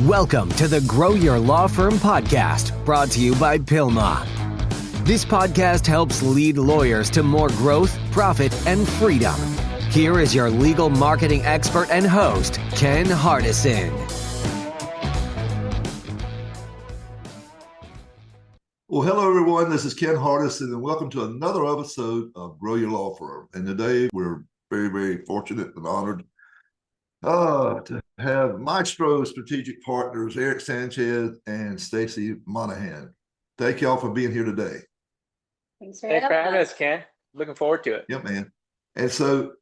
Welcome to the Grow Your Law Firm podcast, brought to you by Pilma. This podcast helps lead lawyers to more growth, profit, and freedom. Here is your legal marketing expert and host, Ken Hardison. Well, hello, everyone. This is Ken Hardison, and welcome to another episode of Grow Your Law Firm. And today we're very, very fortunate and honored to have Maestro Strategic Partners, Eric Sanchez and Stacie Monahan. Thank y'all for being here today. Thanks for having us, Ken. Looking forward to it. Yep, man. And so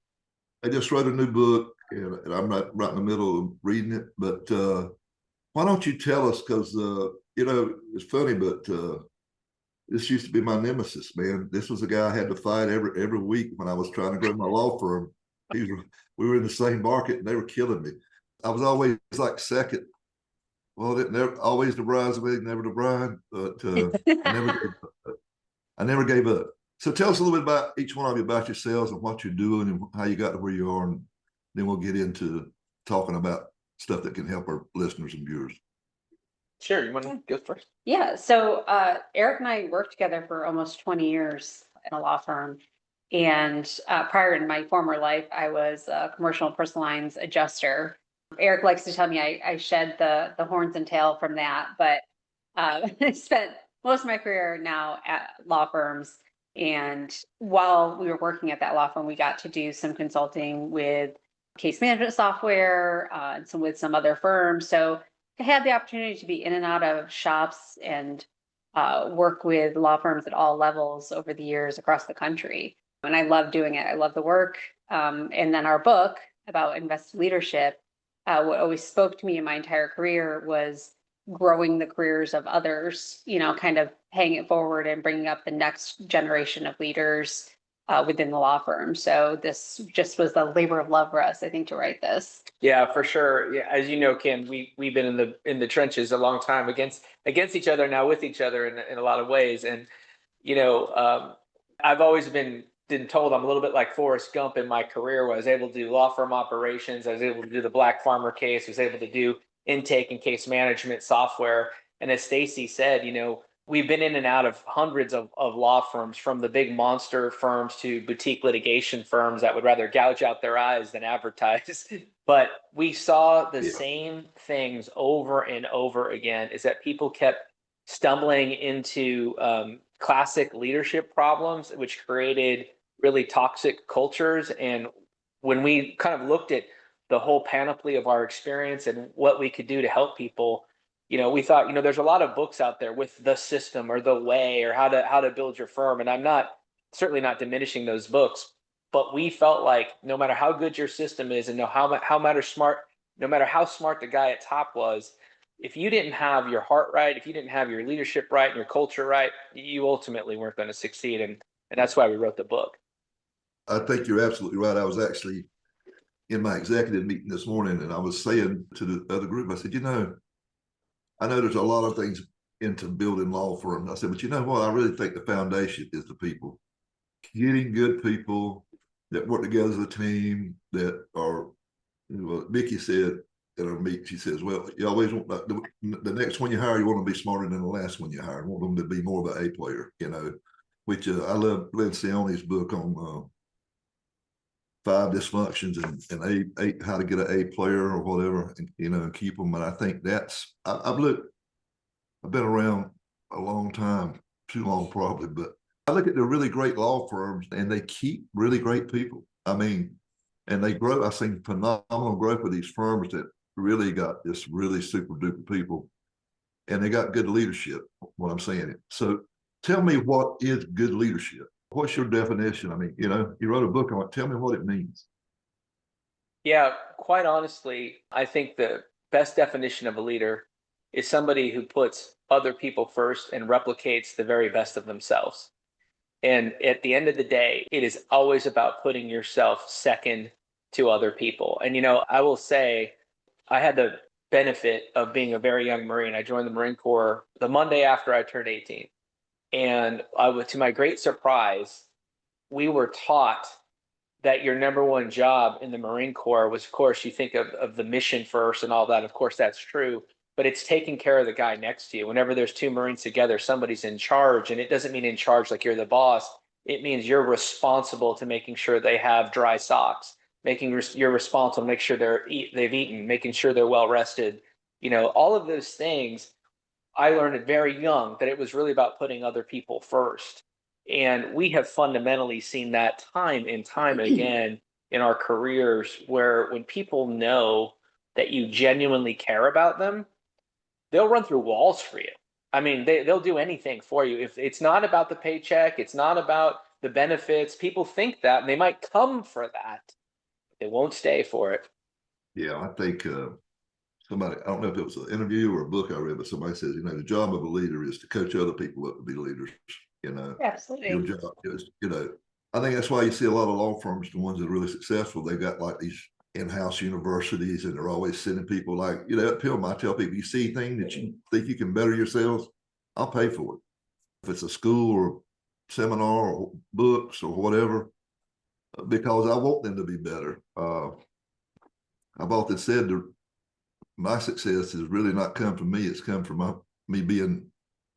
I just wrote a new book, and I'm not right in the middle of reading it, but why don't you tell us, because, it's funny, but this used to be my nemesis, man. This was a guy I had to fight every week when I was trying to grow my law firm. We were in the same market, and they were killing me. I was always like second. Well, never always the bridesmaid, never the bride, but I never gave up. So tell us a little bit about each one of you, about yourselves and what you're doing and how you got to where you are, and then we'll get into talking about stuff that can help our listeners and viewers. Sure. You want to go first? Yeah. So Eric and I worked together for almost 20 years in a law firm. And prior in my former life, I was a commercial and personal lines adjuster. Eric likes to tell me I shed the horns and tail from that, but I spent most of my career now at law firms. And while we were working at that law firm, we got to do some consulting with case management software and with some other firms. So I had the opportunity to be in and out of shops and work with law firms at all levels over the years across the country. And I love doing it. I love the work. And then our book about invested leadership, what always spoke to me in my entire career was growing the careers of others, kind of paying it forward and bringing up the next generation of leaders within the law firm. So this just was the labor of love for us, I think, to write this. Yeah, for sure. Yeah, as you know, Ken, we've been in the trenches a long time against each other, now with each other in a lot of ways. And I've always been told I'm a little bit like Forrest Gump in my career, where I was able to do law firm operations. I was able to do the Black Farmer case. I was able to do intake and case management software. And as Stacie said, we've been in and out of hundreds of law firms, from the big monster firms to boutique litigation firms that would rather gouge out their eyes than advertise. But we saw the same things over and over again, is that people kept stumbling into classic leadership problems, which created really toxic cultures. And when we kind of looked at the whole panoply of our experience and what we could do to help people, we thought, there's a lot of books out there with the system or the way or how to build your firm. And I'm certainly not diminishing those books, but we felt like no matter how good your system is and no matter how smart the guy at top was, if you didn't have your heart right, if you didn't have your leadership right and your culture right, you ultimately weren't going to succeed. And that's why we wrote the book. I think you're absolutely right. I was actually in my executive meeting this morning, and I was saying to the other group, I said, I know there's a lot of things into building law firms. I said, but you know what? I really think the foundation is the people. Getting good people that work together as a team, that are, Mickey said at our meet, she says, well, you always want the next one you hire, you want to be smarter than the last one you hire. You want them to be more of an A player, which I love Lencioni's book on 5 dysfunctions and eight how to get an A player or whatever, and keep them. And I think I've been around a long time, too long probably, but I look at the really great law firms and they keep really great people. And they grow. I've seen phenomenal growth with these firms that really got this really super duper people, and they got good leadership, what I'm saying. So tell me, what is good leadership? What's your definition? You wrote a book on it. Tell me what it means. Yeah, quite honestly, I think the best definition of a leader is somebody who puts other people first and replicates the very best of themselves. And at the end of the day, it is always about putting yourself second to other people. And, I will say I had the benefit of being a very young Marine. I joined the Marine Corps the Monday after I turned 18. And to my great surprise, we were taught that your number one job in the Marine Corps was, of course, you think of the mission first and all that. Of course, that's true. but it's taking care of the guy next to you. Whenever there's two Marines together, somebody's in charge, and it doesn't mean in charge like you're the boss. It means you're responsible to making sure they have dry socks, you're responsible to make sure they've eaten, making sure they're well rested. All of those things. I learned it very young that it was really about putting other people first. And we have fundamentally seen that time and time again in our careers, where when people know that you genuinely care about them, they'll run through walls for you. I mean, they'll do anything for you. If it's not about the paycheck, it's not about the benefits. People think that, and they might come for that. They won't stay for it. Yeah, I think somebody, I don't know if it was an interview or a book I read, but somebody says, the job of a leader is to coach other people up to be leaders. Absolutely. Your job is, I think that's why you see a lot of law firms, the ones that are really successful, they've got like these in-house universities, and they're always sending people like, at Pillman, I tell people, you see anything that you think you can better yourselves, I'll pay for it. If it's a school or seminar or books or whatever, because I want them to be better. I've often said that my success has really not come from me. It's come from me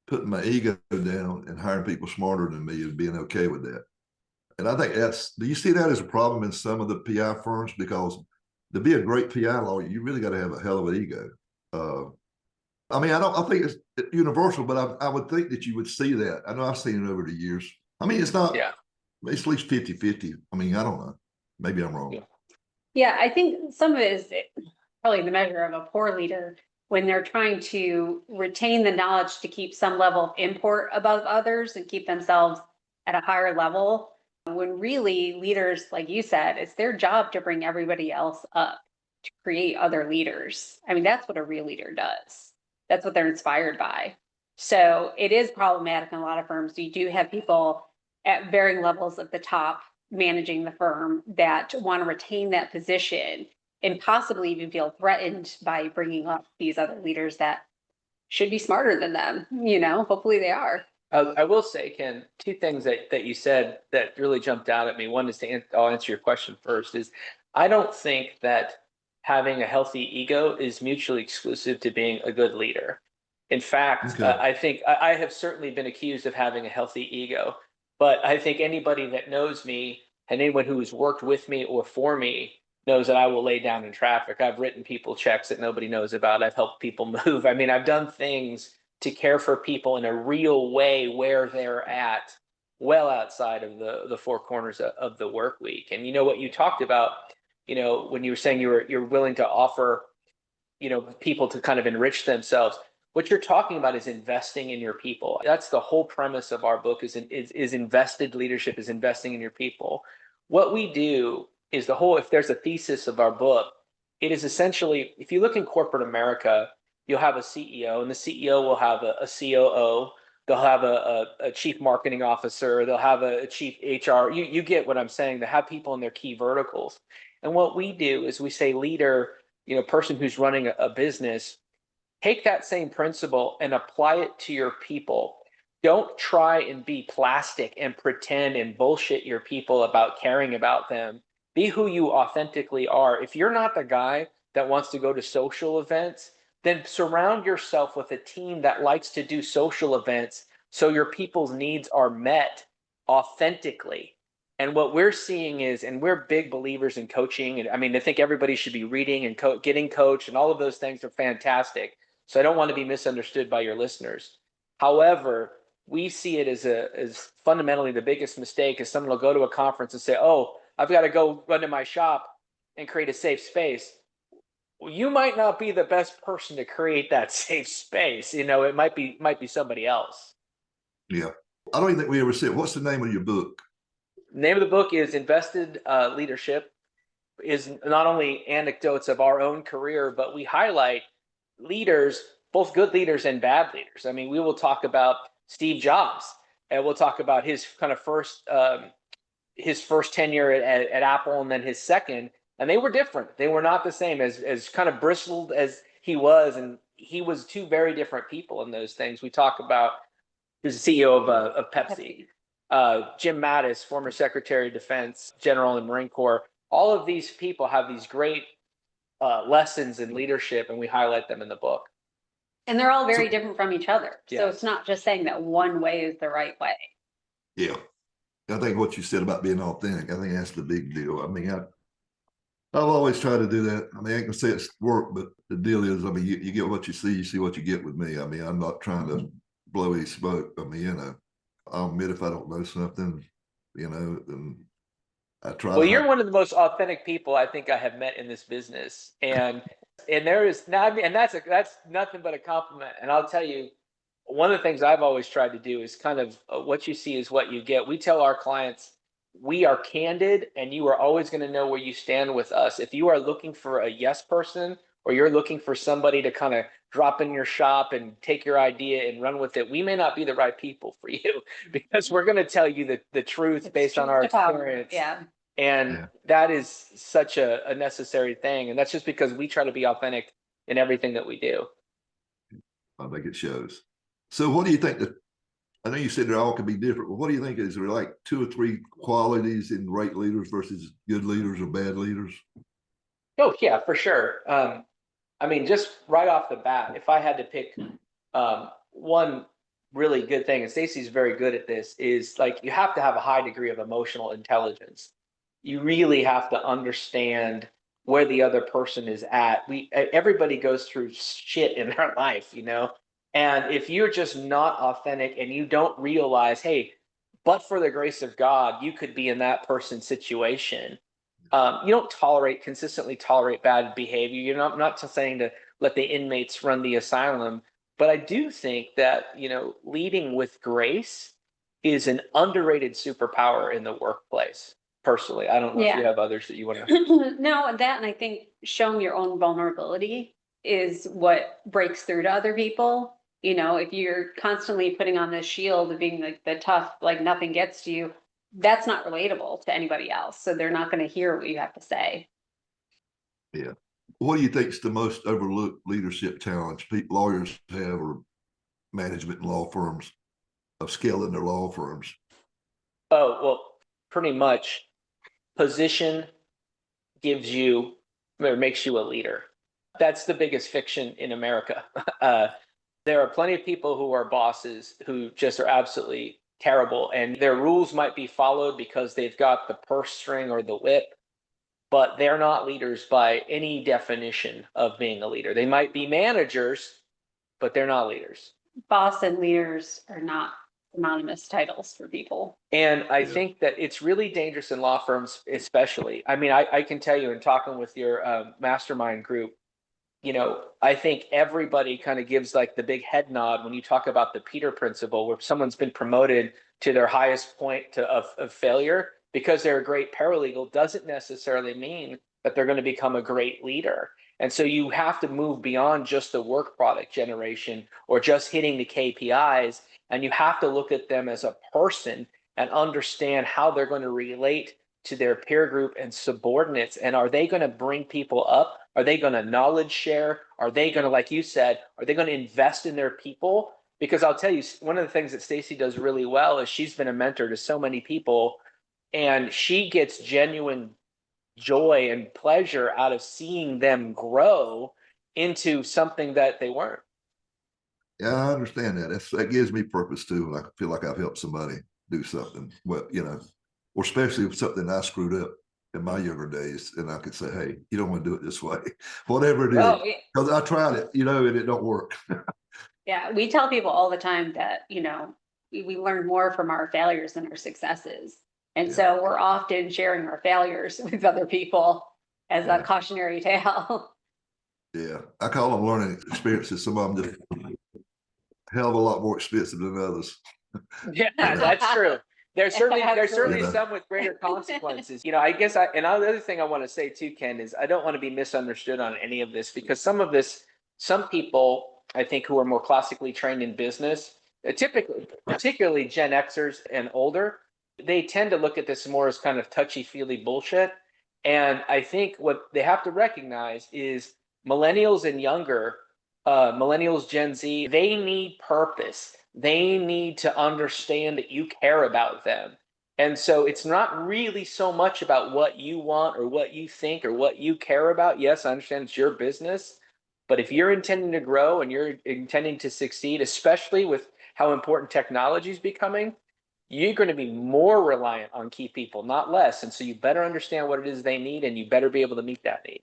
putting my ego down and hiring people smarter than me and being okay with that. And I think do you see that as a problem in some of the PI firms? Because to be a great PI lawyer, you really got to have a hell of an ego. I think it's universal, but I would think that you would see that. I know I've seen it over the years. It's not, it's at least 50-50. I don't know. Maybe I'm wrong. Yeah, I think some of it is probably the measure of a poor leader when they're trying to retain the knowledge to keep some level of import above others and keep themselves at a higher level. When really leaders, like you said, it's their job to bring everybody else up, to create other leaders. That's what a real leader does. That's what they're inspired by. So it is problematic in a lot of firms. You do have people at varying levels at the top managing the firm that want to retain that position and possibly even feel threatened by bringing up these other leaders that should be smarter than them. Hopefully they are. I will say, Ken, two things that you said that really jumped out at me. One is I'll answer your question first, is I don't think that having a healthy ego is mutually exclusive to being a good leader. In fact, I think I have certainly been accused of having a healthy ego, but I think anybody that knows me and anyone who has worked with me or for me knows that I will lay down in traffic. I've written people checks that nobody knows about. I've helped people move. I've done things to care for people in a real way where they're at, well outside of the four corners of the work week. And what you talked about, when you were saying you're willing to offer, people to kind of enrich themselves. What you're talking about is investing in your people. That's the whole premise of our book is invested leadership, is investing in your people. What we do is if there's a thesis of our book, it is essentially, if you look in corporate America, you'll have a CEO, and the CEO will have a COO. They'll have a chief marketing officer. They'll have a chief HR. You get what I'm saying. They have people in their key verticals. And what we do is we say, leader, person who's running a business, take that same principle and apply it to your people. Don't try and be plastic and pretend and bullshit your people about caring about them. Be who you authentically are. If you're not the guy that wants to go to social events, then surround yourself with a team that likes to do social events so your people's needs are met authentically. And what we're seeing is, and we're big believers in coaching, and I think everybody should be reading and getting coached, and all of those things are fantastic. So I don't want to be misunderstood by your listeners. However, we see it as fundamentally the biggest mistake is someone will go to a conference and say, oh, I've got to go run to my shop and create a safe space. Well, you might not be the best person to create that safe space. It might be somebody else. Yeah. I don't even think we ever said, what's the name of your book? The name of the book is Invested Leadership. Is not only anecdotes of our own career, but we highlight leaders, both good leaders and bad leaders. We will talk about Steve Jobs, and we'll talk about his kind of first tenure at Apple, and then his second. And they were different. They were not the same, as kind of bristled as he was. And he was two very different people in those things. We talk about who's the CEO of Pepsi. Jim Mattis, former Secretary of Defense, General in the Marine Corps. All of these people have these great lessons in leadership, and we highlight them in the book. And they're all very different from each other. So Yes. it's not just saying that one way is the right way. Yeah. I think what you said about being authentic, I think that's the big deal. I mean, I've always tried to do that. I mean, I ain't gonna say it's work, but the deal is, I mean, you get what you see what you get with me. I mean, I'm not trying to blow any smoke. I mean, I'll admit if I don't know something, and I try Well, to you're one of the most authentic people I think I have met in this business, and there is now, I mean, and that's nothing but a compliment. And I'll tell you, one of the things I've always tried to do is kind of what you see is what you get. We tell our clients we are candid, and you are always going to know where you stand with us. If you are looking for a yes person, or you're looking for somebody to kind of drop in your shop and take your idea and run with it, we may not be the right people for you because we're going to tell you the truth It's based on truth our to power. experience. Yeah. And that is such a necessary thing. And that's just because we try to be authentic in everything that we do. I think it shows. So what do you think I know you said they all could be different, but what do you think is there like 2 or 3 qualities in great leaders versus good leaders or bad leaders? Oh, yeah, for sure. I mean, just right off the bat, if I had to pick one really good thing, and Stacie's very good at this, is like you have to have a high degree of emotional intelligence. You really have to understand where the other person is at. Everybody goes through shit in their life, and if you're just not authentic and you don't realize, hey, but for the grace of God, you could be in that person's situation. You don't consistently tolerate bad behavior. I'm not saying to let the inmates run the asylum, but I do think that, leading with grace is an underrated superpower in the workplace. Personally, I don't know if you have others that you want to. No, that, and I think showing your own vulnerability is what breaks through to other people. If you're constantly putting on this shield of being like the tough, like nothing gets to you, that's not relatable to anybody else. So they're not going to hear what you have to say. Yeah. What do you think is the most overlooked leadership challenge lawyers have, or management and law firms of scaling their law firms? Oh, well, pretty much position gives you or makes you a leader. That's the biggest fiction in America. There are plenty of people who are bosses who just are absolutely terrible, and their rules might be followed because they've got the purse string or the whip, but they're not leaders by any definition of being a leader. They might be managers, but they're not leaders. Boss and leaders are not synonymous titles for people. And I think that it's really dangerous in law firms, especially. I mean, I can tell you in talking with your mastermind group, I think everybody kind of gives like the big head nod when you talk about the Peter principle, where someone's been promoted to their highest point of failure because they're a great paralegal doesn't necessarily mean that they're going to become a great leader. And so you have to move beyond just the work product generation or just hitting the KPIs, and you have to look at them as a person and understand how they're going to relate to their peer group and subordinates. And are they going to bring people up? Are they going to knowledge share? Are they going to, like you said, are they going to invest in their people? Because I'll tell you, one of the things that Stacie does really well is she's been a mentor to so many people, and she gets genuine joy and pleasure out of seeing them grow into something that they weren't. Yeah, I understand that. That gives me purpose too. I feel like I've helped somebody do something, well, or especially if something I screwed up in my younger days, and I could say, hey, you don't want to do it this way, whatever it is, because I tried it, and it don't work. Yeah, we tell people all the time that, we learn more from our failures than our successes. And so we're often sharing our failures with other people as a cautionary tale. Yeah, I call them learning experiences. Some of them just hell of a lot more expensive than others. Yeah, that's true. There's certainly some with greater consequences. I guess another thing I want to say too, Ken, is I don't want to be misunderstood on any of this, because some people, I think, who are more classically trained in business, particularly Gen Xers and older, they tend to look at this more as kind of touchy-feely bullshit. And I think what they have to recognize is millennials and younger, millennials, Gen Z, they need purpose. They need to understand that you care about them. And so it's not really so much about what you want or what you think or what you care about. Yes, I understand it's your business, But if you're intending to grow and you're intending to succeed, especially with how important technology is becoming, you're going to be more reliant on key people, not less. And so you better understand what it is they need, and you better be able to meet that need.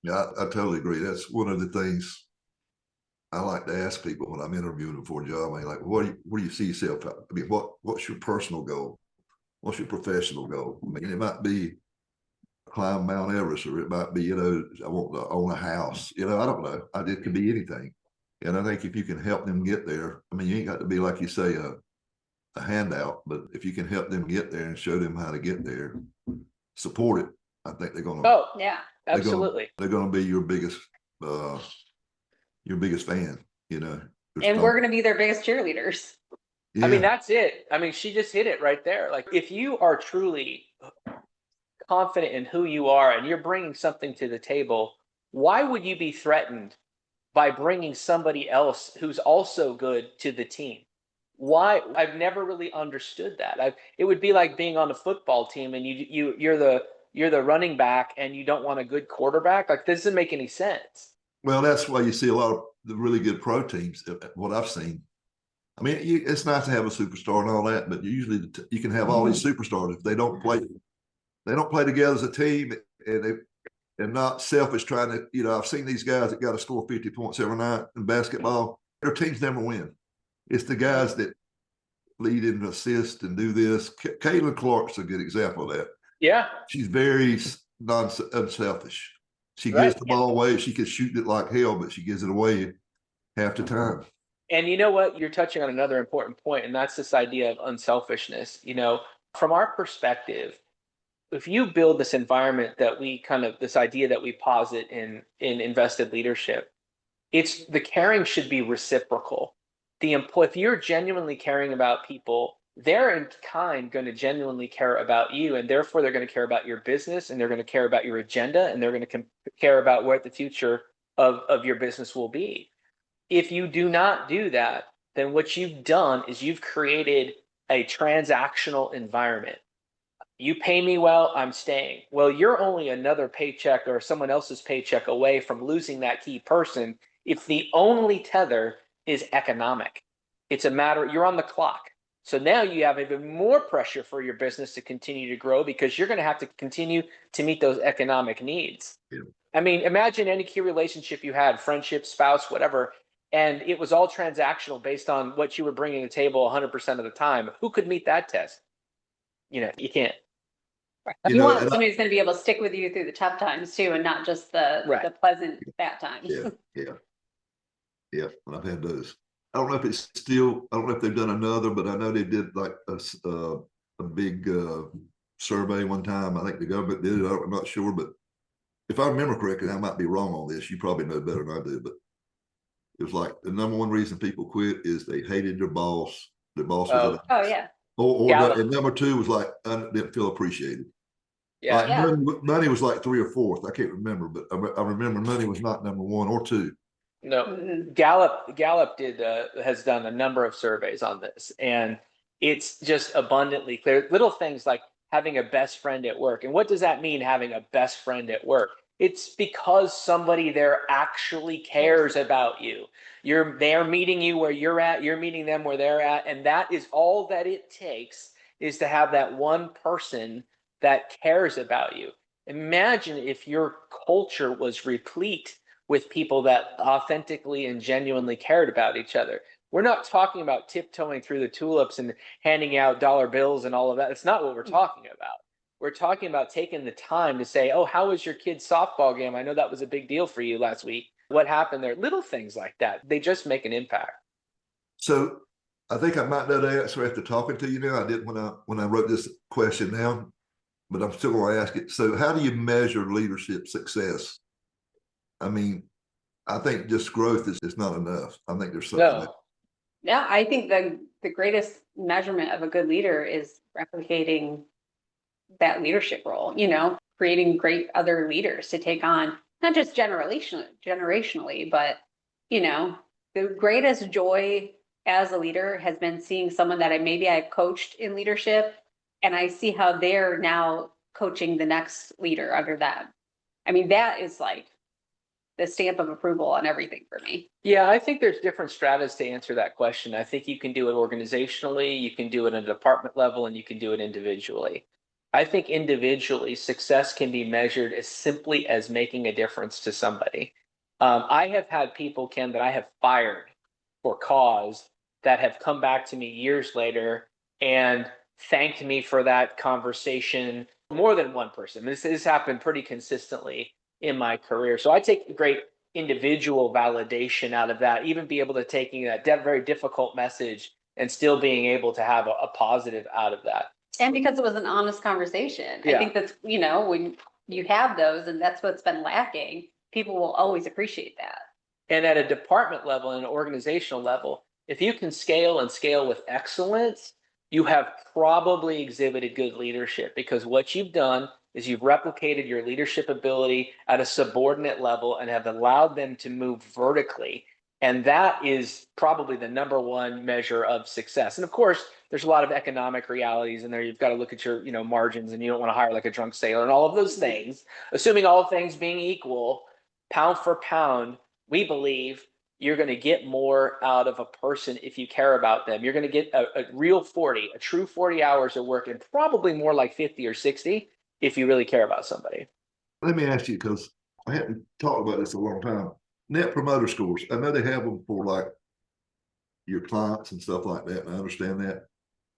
Yeah, I totally agree. That's one of the things I like to ask people when I'm interviewing them for a job. I mean, like, where do you see yourself? I mean, what's your personal goal? What's your professional goal? I mean, it might be climb Mount Everest, or it might be, I want to own a house. I don't know. It could be anything. And I think if you can help them get there, I mean, you ain't got to be, like you say, a handout, but if you can help them get there and show them how to get there, support it, I think they're going to. Oh, yeah, absolutely. They're going to be your biggest fan, And we're going to be their biggest cheerleaders. Yeah. I mean, that's it. I mean, she just hit it right there. Like, if you are truly confident in who you are and you're bringing something to the table, why would you be threatened by bringing somebody else who's also good to the team? Why? I've never really understood that. It would be like being on a football team and you're the running back and you don't want a good quarterback. Like, this doesn't make any sense. Well, that's why you see a lot of the really good pro teams, what I've seen. I mean, it's nice to have a superstar and all that, but usually you can have all these superstars if they don't play together as a team, and they're not selfish trying to, I've seen these guys that got to score 50 points every night in basketball. Their teams never win. It's the guys that lead and assist and do this. Caitlin Clark's a good example of that. Yeah. She's very unselfish. She gives the ball away. She could shoot it like hell, but she gives it away half the time. And you know what? You're touching on another important point, and that's this idea of unselfishness. From our perspective, if you build this environment that this idea that we posit in invested leadership, the caring should be reciprocal. If you're genuinely caring about people, they're in kind going to genuinely care about you, and therefore they're going to care about your business, and they're going to care about your agenda, and they're going to care about what the future of your business will be. If you do not do that, then what you've done is you've created a transactional environment. You pay me well, I'm staying. Well, you're only another paycheck or someone else's paycheck away from losing that key person if the only tether is economic. It's a matter, you're on the clock. So now you have even more pressure for your business to continue to grow because you're going to have to continue to meet those economic needs. Yeah. I mean, imagine any key relationship you had, friendship, spouse, whatever, and it was all transactional based on what you were bringing to the table 100% of the time. Who could meet that test? You can't. You want somebody who's going to be able to stick with you through the tough times too, and not just the pleasant bad times. Yeah. And I've had those. I don't know if they've done another, but I know they did like a big survey one time. I think the government did it. I'm not sure, but if I remember correctly, I might be wrong on this. You probably know better than I do, but it was like the number one reason people quit is they hated their boss. Their boss was and number two was like didn't feel appreciated. Yeah, money was like 3 or 4th. I can't remember, but I remember money was not number 1 or 2. No, Gallup has done a number of surveys on this, and it's just abundantly clear. Little things like having a best friend at work. And what does that mean, having a best friend at work? It's because somebody there actually cares about you. They're meeting you where you're at, you're meeting them where they're at, and that is all that it takes, is to have that one person that cares about you. Imagine if your culture was replete with people that authentically and genuinely cared about each other. We're not talking about tiptoeing through the tulips and handing out dollar bills and all of that. It's not what we're talking about. We're talking about taking the time to say, oh, how was your kid's softball game? I know that was a big deal for you last week. What happened there? Little things like that. They just make an impact. So I think I might know the answer after talking to you now. I didn't when I wrote this question down, but I'm still going to ask it. So how do you measure leadership success? I mean, I think just growth is not enough. I think there's something. Yeah, I think the greatest measurement of a good leader is replicating that leadership role, creating great other leaders to take on, not just generationally, but, the greatest joy as a leader has been seeing someone that I've coached in leadership, and I see how they're now coaching the next leader under them. I mean, that is like the stamp of approval on everything for me. Yeah, I think there's different strategies to answer that question. I think you can do it organizationally, you can do it at a department level, and you can do it individually. I think individually, success can be measured as simply as making a difference to somebody. I have had people, Ken, that I have fired for cause that have come back to me years later and thanked me for that conversation. More than one person. This has happened pretty consistently in my career. So I take great individual validation out of that, even be able to taking that very difficult message and still being able to have a positive out of that. And because it was an honest conversation. Yeah. I think that's, when you have those and that's what's been lacking, people will always appreciate that. And at a department level and an organizational level, if you can scale and scale with excellence, you have probably exhibited good leadership, because what you've done is you've replicated your leadership ability at a subordinate level and have allowed them to move vertically. And that is probably the number one measure of success. And of course, there's a lot of economic realities in there. You've got to look at your, margins, and you don't want to hire like a drunk sailor and all of those things. Assuming all things being equal, pound for pound, we believe you're going to get more out of a person if you care about them. You're going to get a true 40 hours of work, and probably more like 50 or 60 if you really care about somebody. Let me ask you, because I hadn't talked about this a long time. Net promoter scores. I know they have them for like your clients and stuff like that, and I understand that.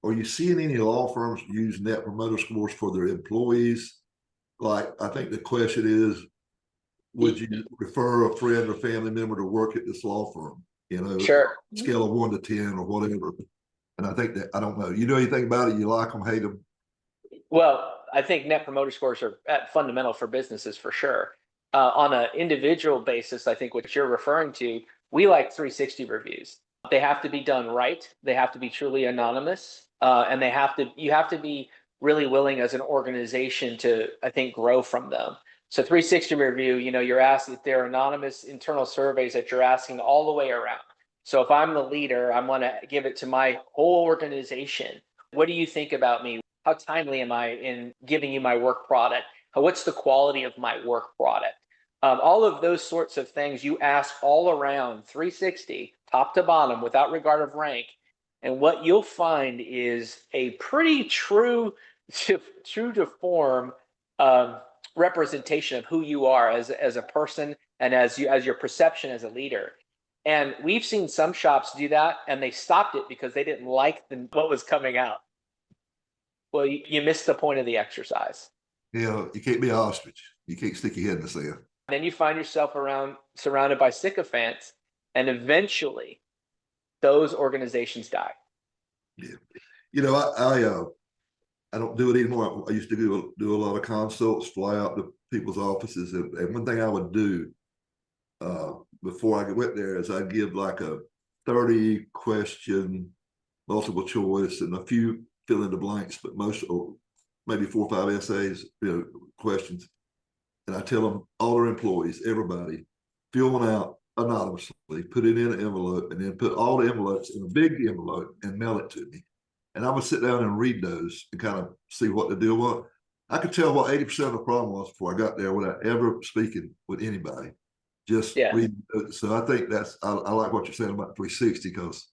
Are you seeing any law firms use net promoter scores for their employees? Like, I think the question is, would you refer a friend or family member to work at this law firm? Sure. Scale of 1 to 10 or whatever. And I think that, I don't know. You know anything about it? You like them, hate them? Well, I think net promoter scores are fundamental for businesses for sure. On an individual basis, I think what you're referring to, we like 360 reviews. They have to be done right. They have to be truly anonymous, and you have to be really willing as an organization to, I think, grow from them. So 360 review, you're asked if they're anonymous internal surveys that you're asking all the way around. So if I'm the leader, I'm going to give it to my whole organization. What do you think about me? How timely am I in giving you my work product? What's the quality of my work product? All of those sorts of things you ask all around 360, top to bottom, without regard of rank. And what you'll find is a pretty true to form representation of who you are as a person and as your perception as a leader. And we've seen some shops do that, and they stopped it because they didn't like what was coming out. Well, you missed the point of the exercise. You can't be an ostrich. You can't stick your head in the sand. Then you find yourself surrounded by sycophants, and eventually those organizations die. Yeah. I don't do it anymore. I used to do a lot of consults, fly out to people's offices. And one thing I would do before I went there is I'd give like a 30 question multiple choice and a few fill in the blanks, but most, or maybe 4 or 5 essays, questions. And I tell them, all their employees, everybody, fill one out anonymously, put it in an envelope, and then put all the envelopes in a big envelope and mail it to me. And I would sit down and read those and kind of see what the deal was. I could tell what 80% of the problem was before I got there without ever speaking with anybody. Just reading. So I think I like what you're saying about 360, because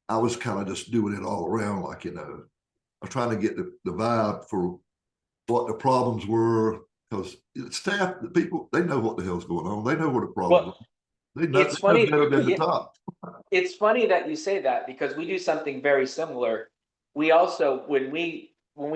I was kind of just doing it all around, like, I'm trying to get the vibe for what the problems were, because staff, the people, they know what the hell's going on. They know what the problem is. They know better than the top. It's funny that you say that, because we do something very similar. We also, when we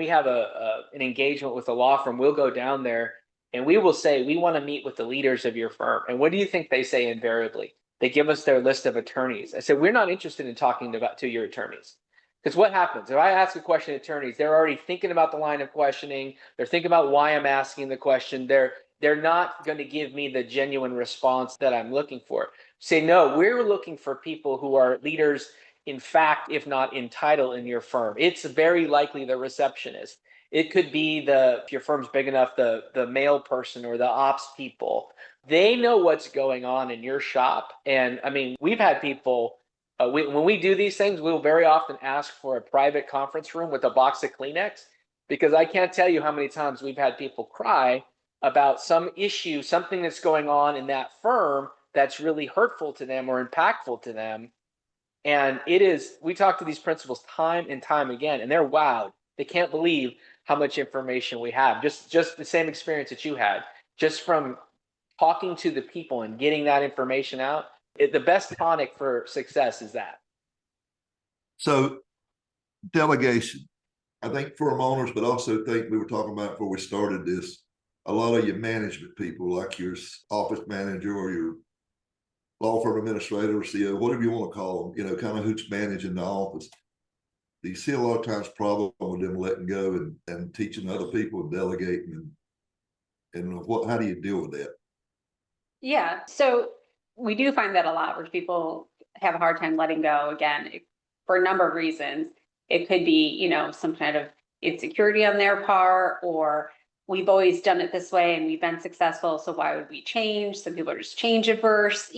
have an engagement with a law firm, we'll go down there and we will say, we want to meet with the leaders of your firm. And what do you think they say invariably? They give us their list of attorneys. I said, we're not interested in talking to your attorneys. Because what happens? If I ask a question to attorneys, they're already thinking about the line of questioning. They're thinking about why I'm asking the question. They're not going to give me the genuine response that I'm looking for. Say, no, we're looking for people who are leaders, in fact, if not in title, in your firm. It's very likely the receptionist. It could be if your firm's big enough, the mail person or the ops people. They know what's going on in your shop. And I mean, we've had people, when we do these things, we'll very often ask for a private conference room with a box of Kleenex, because I can't tell you how many times we've had people cry about some issue, something that's going on in that firm that's really hurtful to them or impactful to them. And we talk to these principals time and time again, and they're wowed. They can't believe how much information we have. Just the same experience that you had, just from talking to the people and getting that information out. The best tonic for success is that. So delegation, I think firm owners, but also think we were talking about before we started this, a lot of your management people, like your office manager or your law firm administrator or CEO, whatever you want to call them, kind of who's managing the office. Do you see a lot of times problem with them letting go and teaching other people and delegating and how do you deal with that? Yeah, so we do find that a lot where people have a hard time letting go, again, for a number of reasons. It could be, some kind of insecurity on their part, or we've always done it this way and we've been successful, so why would we change? Some people are just change averse,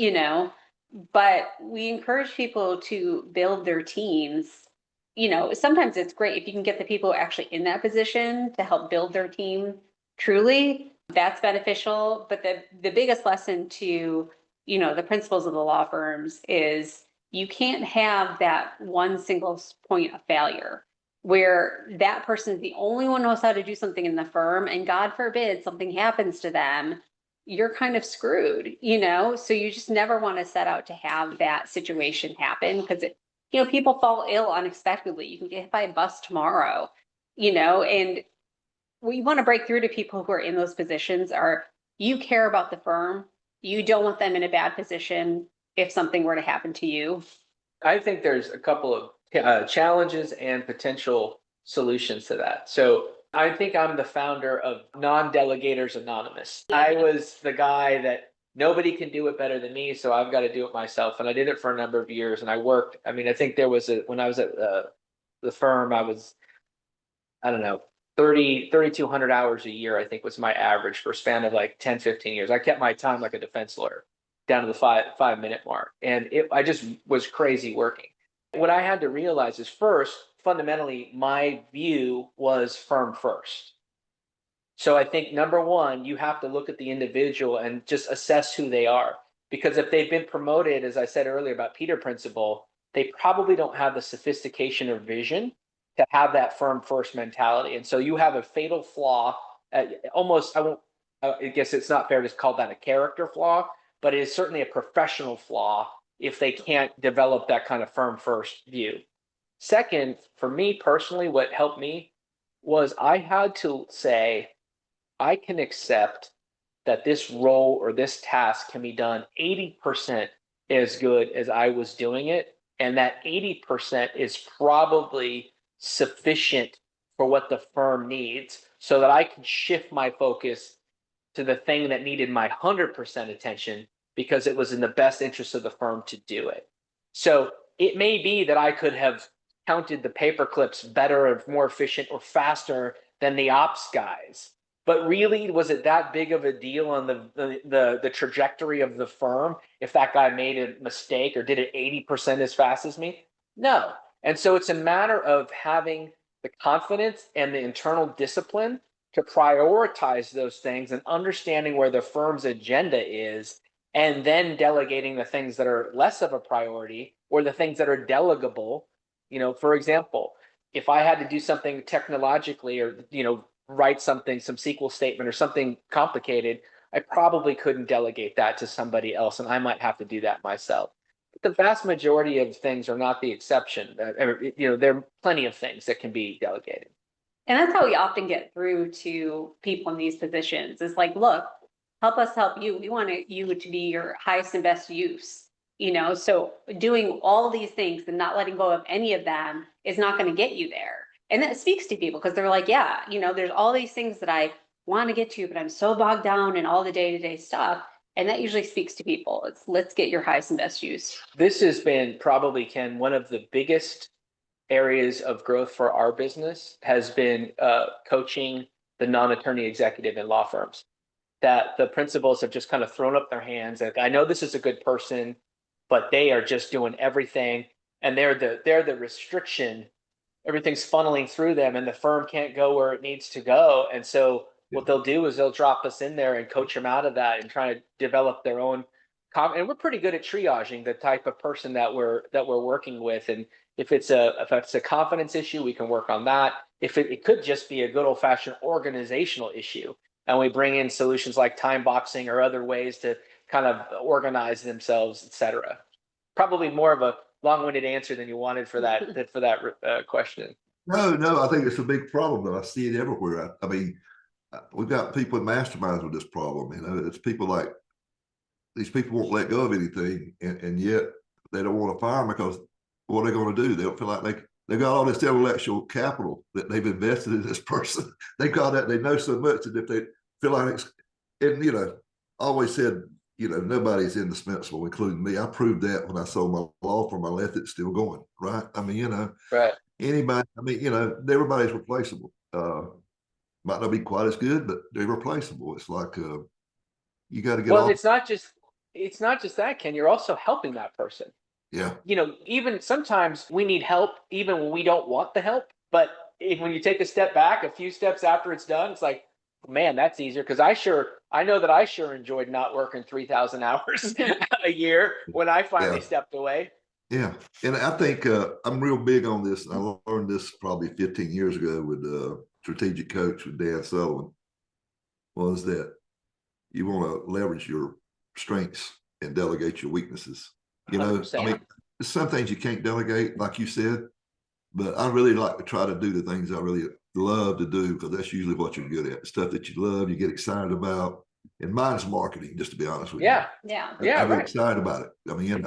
but we encourage people to build their teams. Sometimes it's great if you can get the people actually in that position to help build their team truly. That's beneficial. But the biggest lesson to, the principals of the law firms is you can't have that one single point of failure where that person is the only one who knows how to do something in the firm, and God forbid something happens to them, you're kind of screwed, So you just never want to set out to have that situation happen, because people fall ill unexpectedly. You can get hit by a bus tomorrow, and we want to break through to people who are in those positions are, you care about the firm. You don't want them in a bad position if something were to happen to you. I think there's a couple of challenges and potential solutions to that. So I think I'm the founder of Non-Delegators Anonymous. I was the guy that nobody can do it better than me, so I've got to do it myself. And I did it for a number of years, and I worked. I think there was when I was at the firm, I was, I don't know, 3,200 hours a year, I think was my average for a span of like 10, 15 years. I kept my time like a defense lawyer down to the 5 minute mark. And I just was crazy working. What I had to realize is, first, fundamentally, my view was firm first. So I think number one, you have to look at the individual and just assess who they are. Because if they've been promoted, as I said earlier about Peter Principle, they probably don't have the sophistication or vision to have that firm first mentality. And so you have a fatal flaw, I guess it's not fair to call that a character flaw, but it is certainly a professional flaw if they can't develop that kind of firm first view. Second, for me personally, what helped me was I had to say, I can accept that this role or this task can be done 80% as good as I was doing it. And that 80% is probably sufficient for what the firm needs, so that I can shift my focus to the thing that needed my 100% attention because it was in the best interest of the firm to do it. So it may be that I could have counted the paper clips better or more efficient or faster than the ops guys. But really, was it that big of a deal on the trajectory of the firm if that guy made a mistake or did it 80% as fast as me? No. And so it's a matter of having the confidence and the internal discipline to prioritize those things and understanding where the firm's agenda is, and then delegating the things that are less of a priority or the things that are delegable. For example, if I had to do something technologically or, write some SQL statement or something complicated, I probably couldn't delegate that to somebody else, and I might have to do that myself. But the vast majority of things are not the exception. There are plenty of things that can be delegated. And that's how we often get through to people in these positions. It's like, look, help us help you. We want you to be your highest and best use. So doing all these things and not letting go of any of them is not going to get you there. And that speaks to people because they're like, yeah, there's all these things that I want to get to, but I'm so bogged down in all the day-to-day stuff. And that usually speaks to people. It's let's get your highest and best use. This has been probably, Ken, one of the biggest areas of growth for our business has been coaching the non-attorney executive in law firms. That the principals have just kind of thrown up their hands. Like, I know this is a good person, but they are just doing everything, and they're the restriction. Everything's funneling through them, and the firm can't go where it needs to go. And so what they'll do is they'll drop us in there and coach them out of that and try to develop their own. And we're pretty good at triaging the type of person that we're working with. And if it's a confidence issue, we can work on that. If it could just be a good old fashioned organizational issue, and we bring in solutions like time boxing or other ways to kind of organize themselves, et cetera. Probably more of a long-winded answer than you wanted for that question. No, I think it's a big problem, and I see it everywhere. I mean, we've got people in masterminds with this problem. It's people like these people won't let go of anything, and yet they don't want to fire them because what are they going to do? They don't feel like they've got all this intellectual capital that they've invested in this person. They got that, they know so much that if they feel like it's, and I always said, nobody's indispensable, including me. I proved that when I sold my law firm. I left it still going, right? I mean, right. Anybody, I mean, everybody's replaceable. Might not be quite as good, but they're replaceable. It's like you got to get off. It's not just that, Ken. You're also helping that person. Yeah. Even sometimes we need help, even when we don't want the help. But when you take a step back, a few steps after it's done, it's like, man, that's easier. Because I know that I sure enjoyed not working 3,000 hours a year when I finally stepped away. Yeah. And I think I'm real big on this. I learned this probably 15 years ago with strategic coach with Dan Sullivan, was that you want to leverage your strengths and delegate your weaknesses. 100%. I mean, there's some things you can't delegate, like you said, but I really like to try to do the things I really love to do, because that's usually what you're good at. Stuff that you love, you get excited about. And mine's marketing, just to be honest with you. Yeah. I get excited about it. I mean,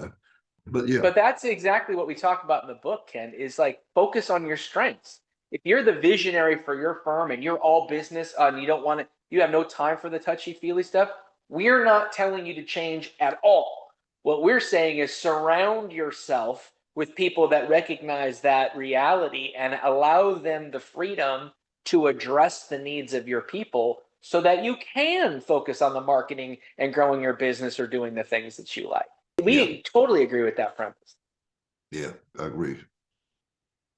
But that's exactly what we talk about in the book, Ken, is like focus on your strengths. If you're the visionary for your firm and you're all business and you have no time for the touchy-feely stuff, we're not telling you to change at all. What we're saying is surround yourself with people that recognize that reality and allow them the freedom to address the needs of your people so that you can focus on the marketing and growing your business or doing the things that you like. We totally agree with that premise. Yeah, I agree.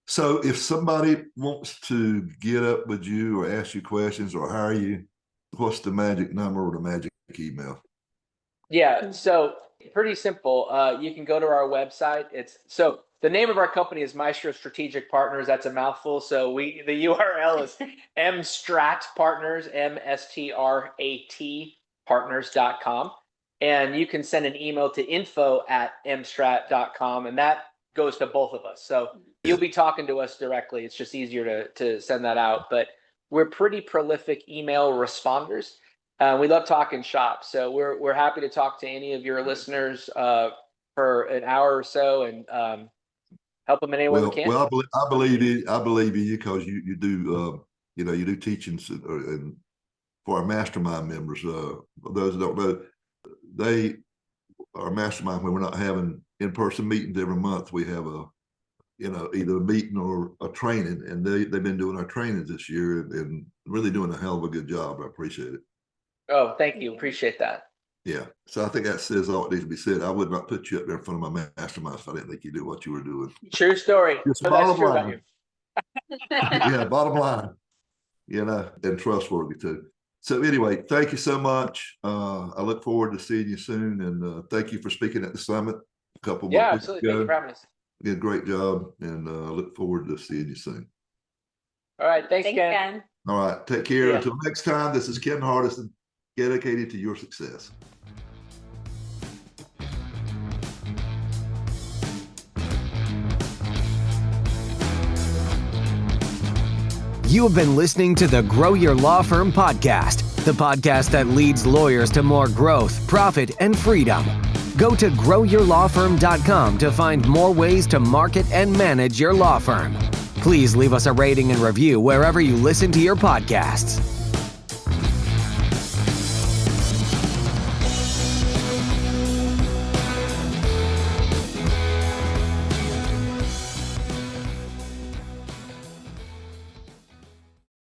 So if somebody wants to get up with you or ask you questions or hire you, what's the magic number or the magic email? Yeah, so pretty simple. You can go to our website. So the name of our company is Maestro Strategic Partners. That's a mouthful. So the URL is mstrat partners, MSTRAT partners.com. And you can send an email to info@mstrat.com, and that goes to both of us. So you'll be talking to us directly. It's just easier to send that out. But we're pretty prolific email responders. We love talking shop. So we're happy to talk to any of your listeners for an hour or so and help them in any way we can. Well, I believe in you because you do you do teachings and for our mastermind members. Those that don't know, they are mastermind when we're not having in-person meetings every month. We have either a meeting or a training, and they've been doing our trainings this year and really doing a hell of a good job. I appreciate it. Oh, thank you. Appreciate that. Yeah. So I think that says all that needs to be said. I would not put you up there in front of my mastermind if I didn't think you knew what you were doing. True story. It's bottom line. Yeah, bottom line. And trustworthy too. So anyway, thank you so much. I look forward to seeing you soon, and thank you for speaking at the summit a couple months ago. Yeah, absolutely. Thank you for having us. You did a great job, and look forward to seeing you soon. All right. Thanks, Ken. All right. Take care. Yeah. Until next time, this is Ken Hardison, dedicated to your success. You have been listening to the Grow Your Law Firm podcast, the podcast that leads lawyers to more growth, profit, and freedom. Go to growyourlawfirm.com to find more ways to market and manage your law firm. Please leave us a rating and review wherever you listen to your podcasts.